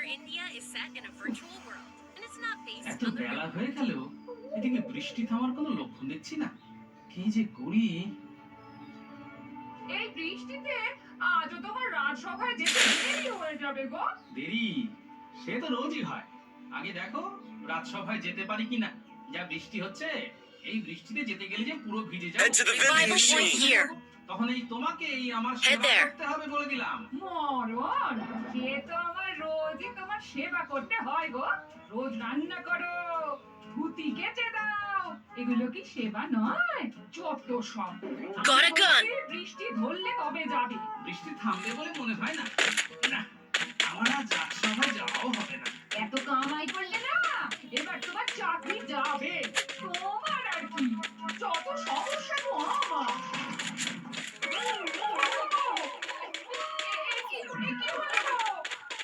India is set in a virtual world, and it's not based এত on the Bela real হয়ে গেল, এদিকে বৃষ্টি থামার কোনো লক্ষণ দেখছি না। কি যে করি। এই বৃষ্টিতে আজও তোমার রাজসভায় যেতে দেরি হয়ে যাবে গো। দেরি সে তো রোজই হয়। আগে দেখো রাজসভায় যেতে পারি কিনা। যা বৃষ্টি হচ্ছে, এই বৃষ্টিতে যেতে গেলে যে পুরো ভিজে যাবো। Head to the vending Revival point machine. here. তখন এই তোমাকে এই আমার Head সেবা there. করতে হবে বলে দিলাম। মরণ, সে তো আমার রোজই তোমার সেবা করতে হয় গো। রোজ রান্না করো, ধুতি কেচে দাও, এগুলো কি সেবা নয়? যত সব। Got a gun. বৃষ্টি ধরলে তবে যাবে। বৃষ্টি থামবে বলে মনে হয় না। না, আমার আজ রাজসভায় যাওয়াও হবে না। এত কামাই করলে না, এবার তোমার চাকরি যাবে। তোমার আর কি, যত সমস্যা তো আমার।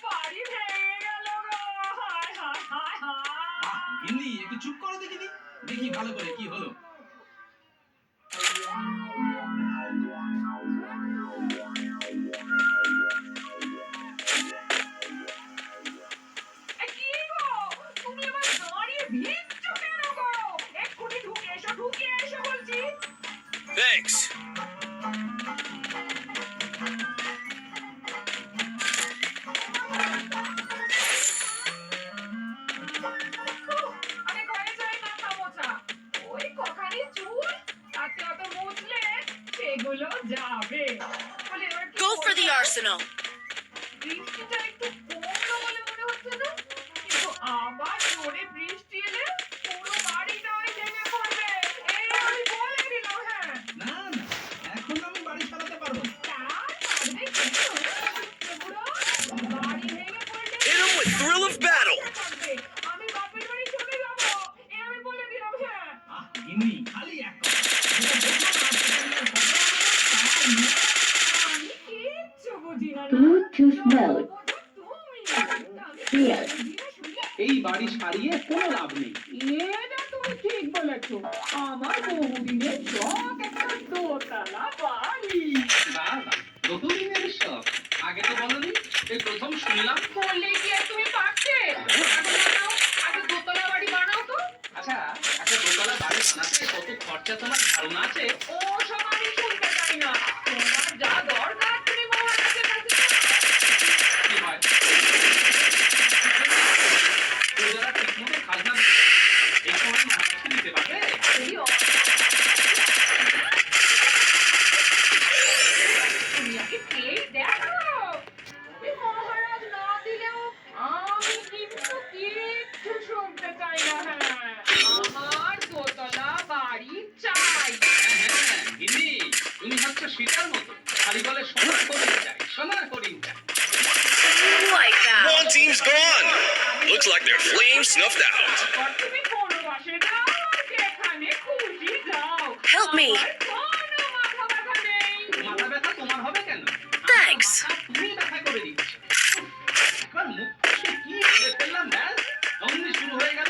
বাড়ি ভেঙে গেল গো। হায় হায় হায় হায়। গিন্নি একটু চুপ করো দেখিনি। দেখি ভালো করে কি হলো। কি গো, তুমি আবার দাঁড়িয়ে ভিজছো কেন গো? এক্ষুনি ঢুকে এসো বলছি। Thanks. আমি ঘরে যাই মাথা মোছা। ওই কখানি চুল, তাতে অত মুছলে সেগুলো যাবে। বলে এবার কি Go for the করবো? arsenal. বৃষ্টিটা একটু কমলো বলে মনে হচ্ছে না, কিন্তু আবার জোরে বৃষ্টি এলে পুরো বাড়িটাই ভেঙে পড়বে। এই আমি বলে দিলাম। হ্যাঁ, না না, এখন আমি বাড়ি চালাতে পারবো না। তার পারবে কিন্তু বুড়ো, বাড়ি ভেঙে পড়লে Hit 'em with thrill of battle. আমি বাপের বাড়ি চলে যাবো। এই আমি বলে দিলাম। হ্যাঁ, গিন্নি খালি এক কথা। যেটা বললাম রাজসভায় কথা বলবো, তাই আমি কিচ্ছু বুঝি না। Bluetooth mode. তুমি Clear. এই বাড়ি সারিয়ে কোনো লাভ নেই। এটা তুমি ঠিক বলেছো। আমার বহুদিনের শখ একটা দোতলা বাড়ি। বাবা, কতদিনের শখ। আগে তো বলনি, এই প্রথম শুনলাম। বললে কি আর তুমি পারতে? আগে দোতলা বাড়ি বানাও তো। আচ্ছা, একটা দোতলা বাড়ি বানাতে কত খরচা তোমার ধারণা আছে? ও সব আমি শুনতে চাই না। তোমার যা দরকার তুমি মহারাজের কাছে কি হয়? প্রজারা ঠিকমতো খাজনা এই সময় মহারাজকে দিতে পারবে? এই তুমি আগে পেয়ে দেখো। তবে মহারাজ না দিলেও আমি কিন্তু কিচ্ছু শুনতে চাই না। হ্যাঁ, আমার দোতলা বাড়ি চাই। হ্যাঁ, গিন্নি, তুমি হচ্ছে সীতার মতো। খালি বলে সোনা করিন চাই, সোনা করিন চাই। Like that. One team's gone. Looks like their flame snuffed out. তারপর তুমি বনবাসে যাও, যেখানে খুশি যাও। Help me. আমার কোনো মাথা ব্যথা নেই। মাথা ব্যথা তোমার হবে কেন? Thanks. তুমি ব্যথা করে দিচ্ছ। একবার মুখ থেকে কি বলে ফেললাম, ব্যাস অমনি শুরু হয়ে গেল।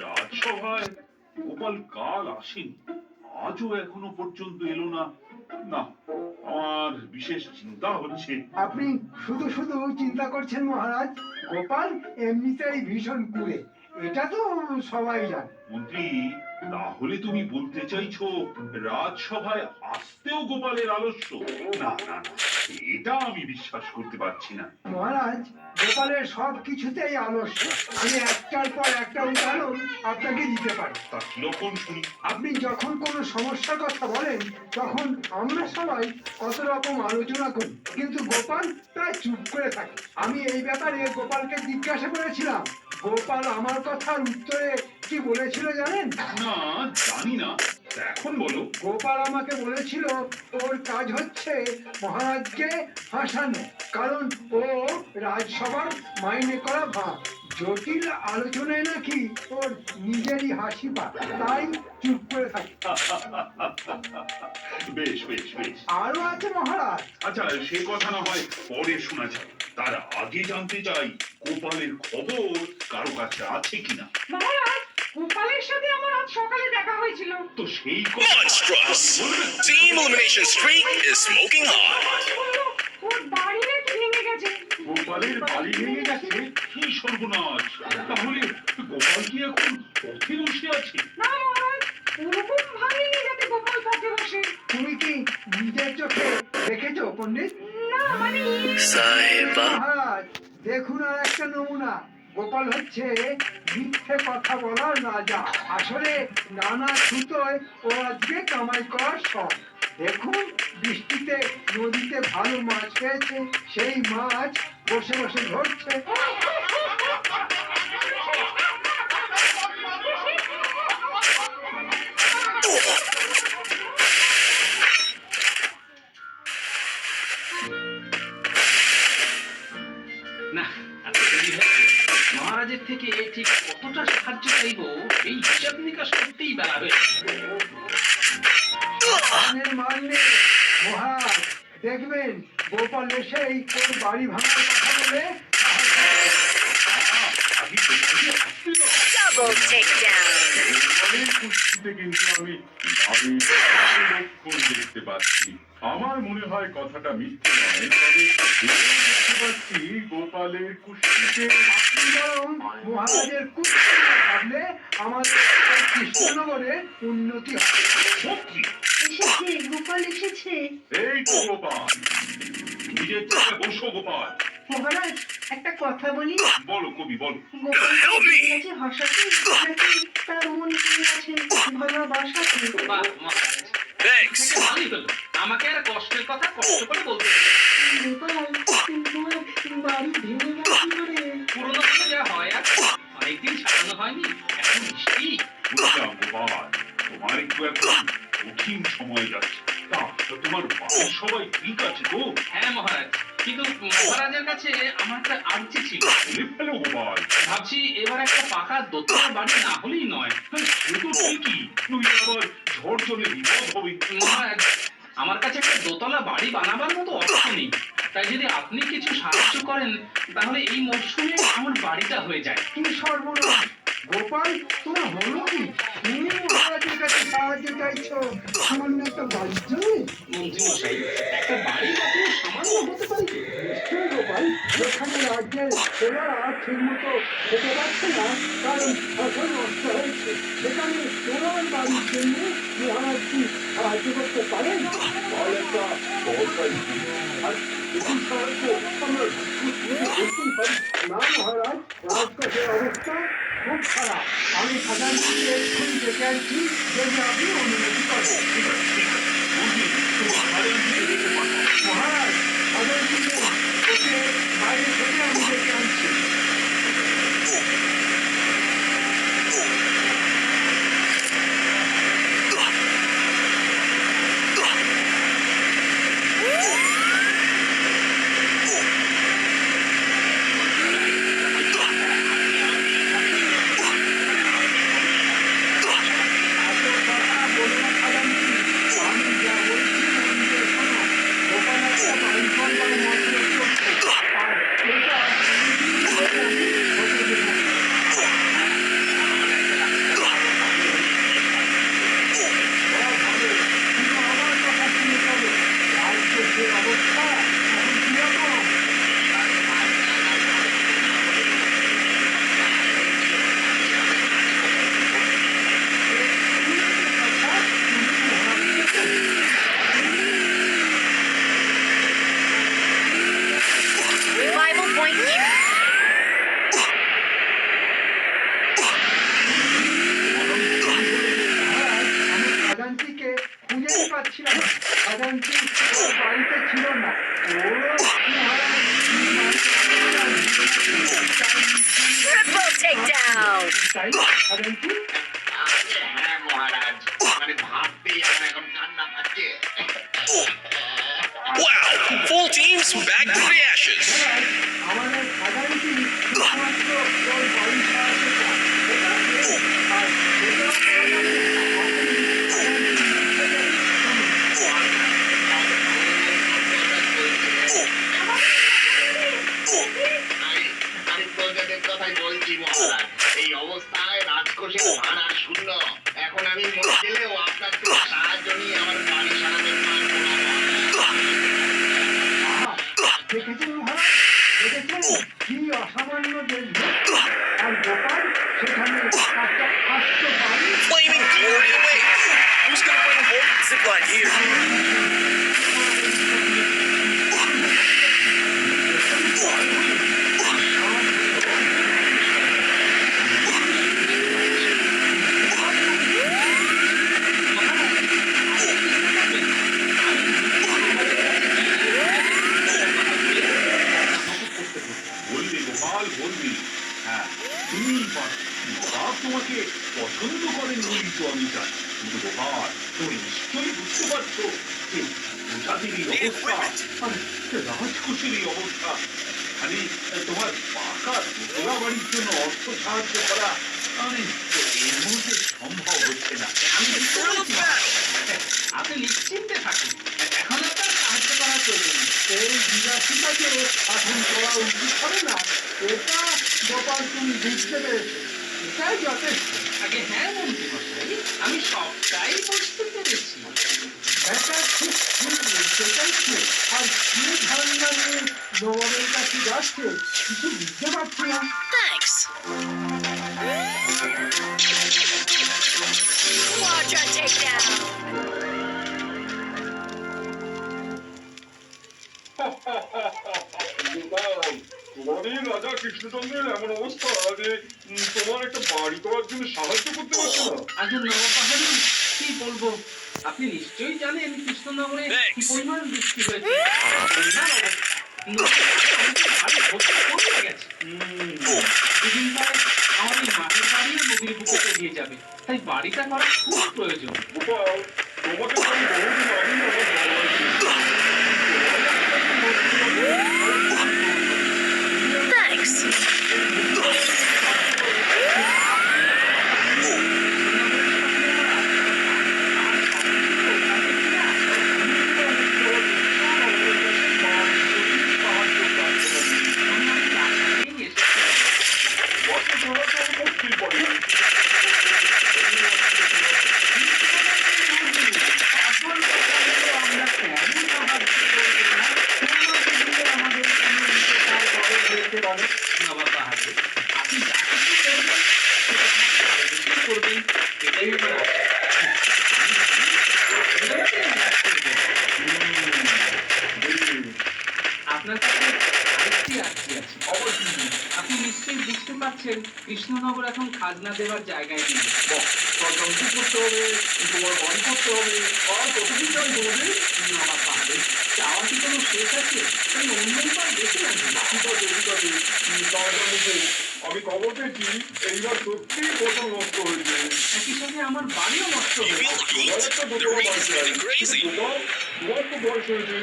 রাজসভায় গোপাল কাল আসেনি, আজও এখনো পর্যন্ত এলো না। না, আমার বিশেষ চিন্তা হচ্ছে। আপনি শুধু শুধু চিন্তা করছেন মহারাজ। গোপাল এমনিতেই ভীষণ কুঁড়ে, এটা তো সবাই জানে। মন্ত্রী, তাহলে তুমি বলতে চাইছো রাজসভায় আসতেও গোপালের আলস্য? না না না, এটা আমি বিশ্বাস করতে পারছি না। মহারাজ, গোপালের সব কিছুতেই আলস্য। আমি একটার পর একটা উদাহরণ আপনাকে দিতে পারি। তা কিরকম শুনি। আপনি যখন কোনো সমস্যার কথা বলেন, তখন আমরা সবাই কত রকম আলোচনা করি, কিন্তু গোপাল প্রায় চুপ করে থাকে। আমি এই ব্যাপারে গোপালকে জিজ্ঞাসা করেছিলাম। গোপাল আমার কথার উত্তরে কি বলেছিল জানেন? না, জানি না, তা এখন বলো। গোপাল আমাকে বলেছিল ওর কাজ হচ্ছে মহারাজকে হাসানো, কারণ ও রাজসভার মাইনে করা ভাগ। জটিল আলোচনায় নাকি ওর নিজেরই হাসি পায়, তাই চুপ করে থাকে। বেশ বেশ বেশ। আরো আছে মহারাজ। আচ্ছা, সে কথা না হয় পরে শোনা যায়। তার আগে জানতে চাই গোপালের খবর কারো কাছে আছে কিনা। মহারাজ, গোপালের সাথে আমার আজ সকালে দেখা হয়েছিল। তো সেই কথা Monstrous! বলবেন? Team Elimination Streak is smoking hot. বললো, ওর বাড়ি নাকি ভেঙে গেছে। গোপালের বাড়ি ভেঙে গেছে? কি সর্বনাশ! তাহলে গোপাল কি এখন পথে বসে আছে? না মহারাজ, ওরকম ভাঙেনি যাতে গোপাল পথে বসে। তুমি কি নিজের চোখে দেখেছো পণ্ডিত? না মানে মহারাজ দেখুন আর একটা নমুনা। গোপাল হচ্ছে মিথ্যে কথা বলার রাজা। আসলে নানা ছুতোয় ও আজকে কামাই করার শখ। দেখুন বৃষ্টিতে নদীতে ভালো মাছ পেয়েছে, সেই মাছ বসে বসে ধরছে। না এত দেরি হয়েছে। মহারাজের থেকে ঠিক কতটা সাহায্য চাইবো এই হিসাব নিকাশ করতেই বেলা হয়েছে। ধানের মান নেই মহারাজ, দেখবেন গোপাল এসেই ওর বাড়ি ভাঙার কথা বলে আমি তোমাকে আসতে দাও। Double takedown. গোপালের কুস্তিতে কিন্তু আমি ভারী লক্ষণ দেখতে পাচ্ছি। আমার মনে হয় কথাটা মিথ্যে নয়, তবে এও দেখতে পাচ্ছি গোপালের কুস্তিতে আপনি বরং মহারাজের কুস্তি না ভাবলে আমাদের এই কৃষ্ণনগরে উন্নতি হবে। সত্যি। এসেছে, গোপাল এসেছে। এই তো গোপাল, নিজের জায়গায় বসো গোপাল। মহারাজ, একটা কথা বলি। বলো কবি বলো। Gopal Help me! আছে হাসাতে নাকি তার মন কি আছে ভালোবাসাতে? বাহ মহারাজ, Thanks. ভালোই হলো। আমাকে আর কষ্টের কথা কষ্ট করে বলতে হবে না। গোপাল, তোমার বাড়ি ভেঙে গেল কি করে? পুরোনো হলে যা হয় আর অনেকদিন সারানো হয়নি, এখন বৃষ্টি। বুঝলাম গোপাল, তোমার একটু এখন কঠিন সময় যাচ্ছে। তা তোমার বাড়ির সবাই ঠিক আছে তো? হ্যাঁ মহারাজ, কিন্তু মহারাজের কাছে আমার একটা আর্জি ছিল। বলে ফেলো গোপাল। ভাবছি এবার একটা পাকা দোতলা বাড়ি না হলেই নয়। সে তো ঠিকই, নইলে আবার ঝড় জলে বিপদ হবে। মহারাজ, আমার কাছে একটা দোতলা বাড়ি বানাবার মতো অর্থ নেই, তাই যদি আপনি কিছু সাহায্য করেন তাহলে এই মরশুমে আমার বাড়িটা হয়ে যায়। কি সর্বনাশ! গোপাল, তোমার হলো কি? তুমি মহারাজের কাছে সাহায্য চাইছো সামান্য একটা বাড়ির জন্য? মন্ত্রী মশাই, একটা বাড়ি কত সামান্য হতে পারে? নিশ্চয়ই গোপাল, যেখানে রাজ্যের ছেলেরা ঠিক মতো খেতে পারছে না কারণ ফসল নষ্ট হয়েছে, সেখানে তোমার বাড়ির জন্য মহারাজ কি সাহায্য করতে পারেন? একটা দরকারি দিন। আর এই সাহায্য আমরা করতেই পারি না মহারাজ। রাজকোষের অবস্থা খুব খারাপ। আমি সাধারণকে এক্ষুনি ডেকে আনছি যদি আপনি অনুমতি করেন। মন্ত্রী, তোমার খাজাঞ্চিকে ডেকে পাঠাও। মহারাজ, সাধারণকে ওকে বাইরে থেকে আমি ডেকে আনছি। Revival point here. আমি খাজাঞ্চিকে খুঁজেই পাচ্ছিলাম না। খাজাঞ্চি ওর বাড়িতে ছিল না। Triple takedown. তাই খাজাঞ্চি হ্যাঁ মহারাজ, মানে ভাবতেই আমার এখন কান্না পাচ্ছে। Wow! Full teams back to the ashes. আমাদের খাজাঞ্চি শুধুমাত্র ওর বাড়ি সাহায্য চায়। ঠিক আছে? আর সেটাও করা যাবে না। আমি প্রজাদের কথাই বলছি মহারাজ, এই অবস্থায় রাজ রাজকোষের ভাড়া শূন্য। এখন আমি মরে গেলেও আপনার থেকে সাহায্য নিয়ে আমার বাড়ি সারাতে পারবো না। দেখেছেন মহারাজ, দেখেছেন কি অসামান্য দেশভক্তি। আর গোপাল সেখানে একটা আস্ত বাড়ি। Flaming glory away! Who's gonna bring a whole zipline here? বলবি গোপাল, বলবি। হ্যাঁ, তুমিই পারো। বাপ তোমাকে পছন্দ করেননি তো আমি জানি, কিন্তু গোপাল তুমি নিশ্চয়ই বুঝতে পারছো যে প্রজাতির এই অবস্থা আর রাজকোষের এই অবস্থা। খালি তোমার পাকা দোতলা বাড়ির জন্য অর্থ সাহায্য করা মানে এই মুহূর্তে সম্ভব হচ্ছে না। আমি বুঝতে পারছি মহারাজ। আপনি নিশ্চিন্তে থাকুন, এখন আপনার সাহায্য করার প্রয়োজন নেই। এই বিলাসিতাকে এখন করা উচিত হবে না। এটা গোপাল তুমি বুঝতে পেরেছো, এটাই যথেষ্ট। আগে হ্যাঁ মন্ত্রী মশাই, আমি সবটাই বুঝতে পেরেছি। ব্যাটা ঠিক ঠিক বলতে চাইছে, আর কি ধারণা নিয়ে নবাবের কাছে যাচ্ছে কিছু বুঝতে পারছি না। Thanks. Quadra takedown. তোমাদের রাজা কৃষ্ণচন্দ্রের এমন অবস্থা যে তোমার একটা বাড়ি করার জন্য সাহায্য করতে পারছে না। আগে নবাব বাহাদুর, কি বলবো, আপনি নিশ্চয়ই জানেন কৃষ্ণনগরে কি পরিমাণ বৃষ্টি হয়েছে। বন্যার অবস্থা। নদীর পানি ভর্তি করে গেছে। দুদিন পর আমার এই মাঠের বাড়িও নদীর বুকে তলিয়ে যাবে, তাই বাড়িটা করা খুব প্রয়োজন। গোপাল, তোমাকে তো আমি বহুদিন আগেই আমার Thanks. নবাব বাহাদুর, আপনি যা কিছু করবেন সেটা আমার সাহায্যই করবেন, এটাই আমার আশা। আপনার কাছে আরেকটি আর্জি আছে। আপনি নিশ্চয়ই বুঝতে পারছেন কৃষ্ণনগর এখন খাজনা দেওয়ার জায়গায় নেই। তদন্ত করতে হবে, তোমার বাড়ি করতে হবে, আর কতদিন চাই তোমাদের? নবাব বাহাদুর, চাওয়ার কি কোনো শেষ আছে? তাই অন্য উপায় দেখে নেন। ঠিক আছে, ঠিক আছে। তাড়াতাড়ি আমি খবর পেয়েছি এইবার সত্যিই ফসল নষ্ট হয়েছে। একই সাথে আমার বাড়িও নষ্ট You হয়েছে। feel the heat? The ring is getting crazy. তোমার তো বয়স হয়েছে,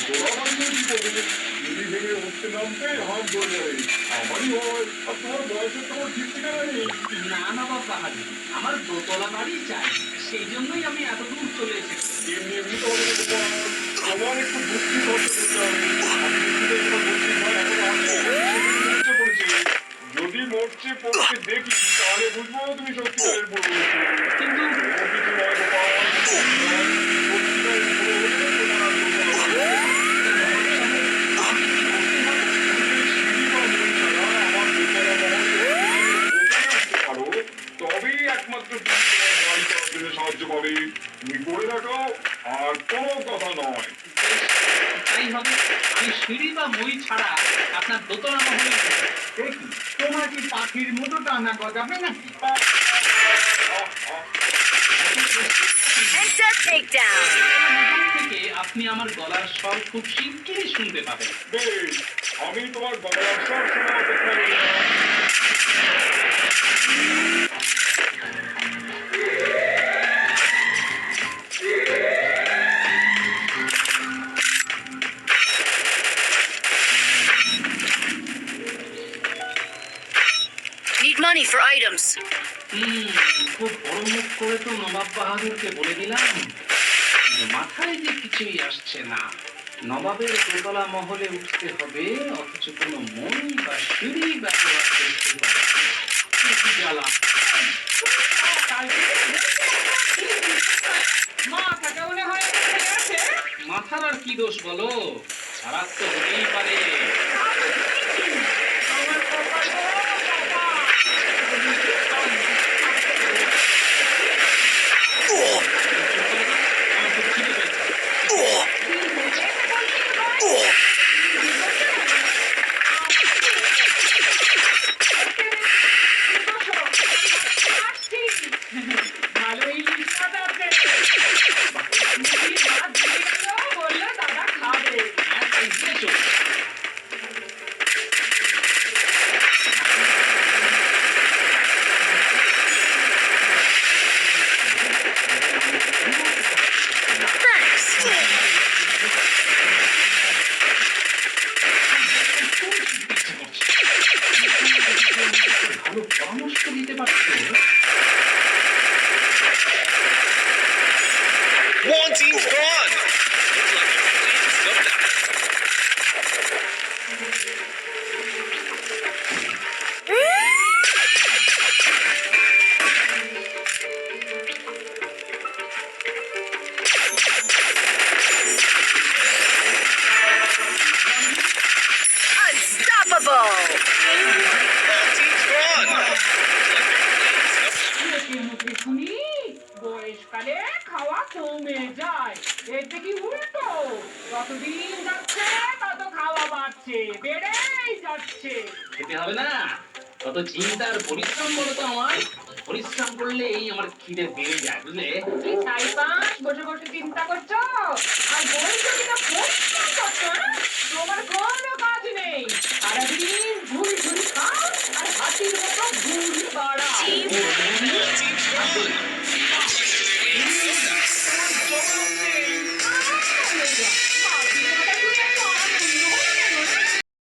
তোরা বাড়িও কি করবে? যদি ভেবে উঠতে নামতে হাত ধরে যাবে। আমারই হয়, আর তোমার বয়সের তো ঠিক ঠিকানা নেই। না নবাব বাহাদুর, আমার দোতলা বাড়ি চাই, সেই জন্যই আমি এত দূর চলে এসেছি। এমনি এমনি তো হবে না গোপাল, তোমার একটু বুদ্ধি খরচ করতে হবে। আমি দেখি তো এগুলো বুদ্ধি হয় এখন মরচে পড়েছে। যদি মরচে পড়তে দেখি তাহলে বুঝবো তুমি সত্যিকারের বুড়ো হয়েছে। কিন্তু ও কিছু নয় গোপাল, সত্যিকারের বুড়ো হলে তোমার আর দোতলা বাড়ি হবে না। আমি কি করতে হবে? সিঁড়ি বা মই ছাড়া আমার দোতলা মহলে ওপরে উঠতে পারো, তবেই একমাত্র তুমি তোমার বাড়ি করার জন্য সাহায্য পাবে। তুমি করে রাখো, আর কোনো কথা নয়। তাই হবে, আমি সিঁড়ি বা মই ছাড়া আপনার দোতলা মহলে উঠবো। দেখি তোমার কি পাখির মতো টানা গজাবে নাকি? And a takedown. এখন থেকে আপনি আমার গলার স্বর খুব শিগগিরই শুনতে পাবেন। বেশ, আমি তোমার গলার সব শোনা অপেক্ষা রইলাম। Need money for items. খুব বড় মুখ করে তো নবাব বাহাদুরকে বলে দিলাম, কিন্তু মাথায় যে কিছুই আসছে না। নবাবের দোতলা মহলে উঠতে হবে, অথচ কোনো মই বা সিঁড়ি ব্যবহার করতে পারছি না। কি জ্বালা! আর কি দোষ বলো, খারাপ তো হতেই পারে। আমার কপাল গো বাবা। আমার খুব খিদে পেয়েছে। কি হয়েছে বলছি ভাই? ভালোই লিস্ট আছে। মাছ দিয়ে গেল, বললো দাদা খাবে। আর তাই দিয়েছো? Thanks. ভালো পরামর্শ দিতে পারছো। One team's gone. Looks like their flames snuffed out. Unstoppable. One team's gone. Looks like their flames snuffed out. লোকের মুখে শুনি বয়সকালে খাওয়া কমে যায়, এতে কি উল্টো? যতদিন যাচ্ছে তত খাওয়া বাড়ছে, বেড়েই যাচ্ছে। খেতে হবে না, কত চিন্তার পরিশ্রম বলো তো আমার। পরিশ্রম করলে এই আমার খিদে বেড়ে যায়, বুঝলে? কি চাই পাঁচ বসে বসে চিন্তা করছো আর বলছো কিনা পরিশ্রম করছো? হ্যাঁ? তোমার কোনো কাজ নেই, সারাদিন ঝুড়ি ঝুড়ি খাও আর হাতির মতো ঘুরি বাড়াও। Team